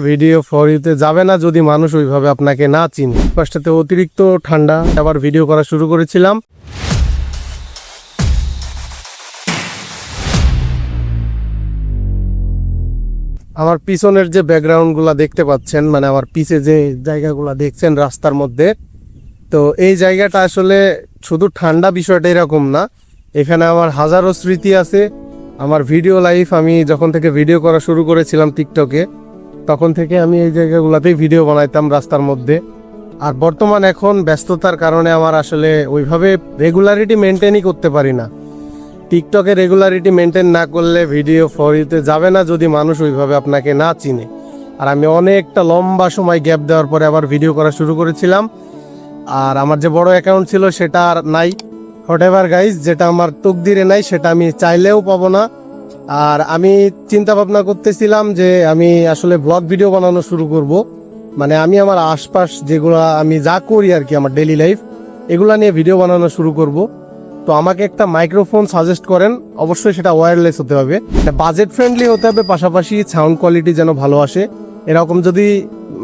Video for ইউতে যাবে না যদি মানুষ ওইভাবে আপনাকে না চিনে। ফার্স্টেতে অতিরিক্ত ঠান্ডা, আবার ভিডিও করা শুরু করেছিলাম। আমার পিছনের যে ব্যাকগ্রাউন্ডগুলা দেখতে পাচ্ছেন, মানে আমার পিছে যে জায়গাগুলা দেখছেন রাস্তার মধ্যে, তো এই জায়গাটা আসলে শুধু ঠান্ডা বিষয়টা এরকম না, এখানে আমার হাজারো স্মৃতি আছে। আমার ভিডিও লাইফ, আমি যখন থেকে ভিডিও করা শুরু করেছিলাম টিকটকে, তখন থেকে আমি এই জায়গাগুলোতেই ভিডিও বানাইতাম রাস্তার মধ্যে। আর বর্তমান এখন ব্যস্ততার কারণে আমার আসলে ওইভাবে রেগুলারিটি মেনটেনই করতে পারি না। টিকটকে রেগুলারিটি মেনটেন না করলে ভিডিও ফর ইউতে যাবে না যদি মানুষ ওইভাবে আপনাকে না চিনে। আর আমি অনেকটা লম্বা সময় গ্যাপ দেওয়ার পরে আবার ভিডিও করা শুরু করেছিলাম। আর আমার যে বড় অ্যাকাউন্ট ছিল সেটা আর নাই। হোয়াটএভার গাইজ, যেটা আমার তকদিরে নাই সেটা আমি চাইলেও পাবো না। আর আমি চিন্তা ভাবনা করতেছিলাম যে আমি আসলে ব্লগ ভিডিও বানানো শুরু করব। মানে আমি আমার আশপাশ যেগুলো আমি যা করি আর কি, আমার ডেইলি লাইফ, এগুলা নিয়ে ভিডিও বানানো শুরু করব। তো আমাকে একটা মাইক্রোফোন সাজেস্ট করেন, অবশ্যই সেটা ওয়্যারলেস হতে হবে, বাজেট ফ্রেন্ডলি হতে হবে, পাশাপাশি সাউন্ড কোয়ালিটি যেন ভালো আসে। এরকম যদি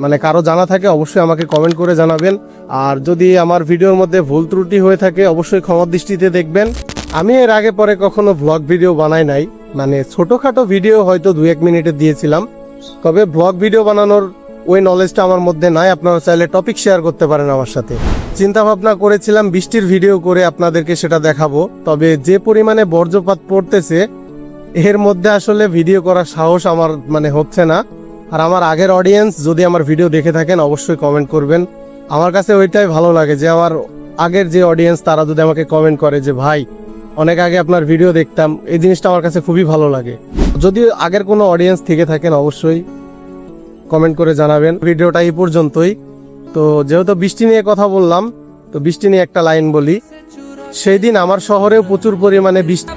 মানে কারো জানা থাকে অবশ্যই আমাকে কমেন্ট করে জানাবেন। আর যদি আমার ভিডিওর মধ্যে ভুল ত্রুটি হয়ে থাকে অবশ্যই ক্ষমার দৃষ্টিতে দেখবেন। আমি এর আগে পরে কখনো ব্লগ ভিডিও বানাই নাই, মানে ছোটোখাটো ভিডিও হয়তো 2-1 মিনিটে দিয়েছিলাম। তবে ব্লগ ভিডিও বানানোর ওই নলেজটা আমার মধ্যে নাই। আপনারা চাইলে টপিক শেয়ার করতে পারেন আমার সাথে। চিন্তা ভাবনা করেছিলাম বৃষ্টির ভিডিও করে আপনাদেরকে সেটা দেখাবো, তবে যে পরিমাণে বজ্রপাত পড়তেছে এর মধ্যে আসলে ভিডিও করার সাহস আমার মানে হচ্ছে না। আর আমার আগের অডিয়েন্স যদি আমার ভিডিও দেখে থাকেন অবশ্যই কমেন্ট করবেন। আমার কাছে ওইটাই ভালো লাগে যে আমার আগের যে অডিয়েন্স তারা যদি আমাকে কমেন্ট করে যে ভাই অনেক আগে আপনার ভিডিও দেখতাম, এই জিনিসটা আমার কাছে খুবই ভালো লাগে। যদি আগের কোনো অডিয়েন্স থেকে থাকেন অবশ্যই কমেন্ট করে জানাবেন। ভিডিওটা এই পর্যন্তই। তো যেহেতু বৃষ্টি নিয়ে কথা বললাম, তো বৃষ্টি নিয়ে একটা লাইন বলি। সেই দিন আমার শহরেও প্রচুর পরিমাণে বৃষ্টি।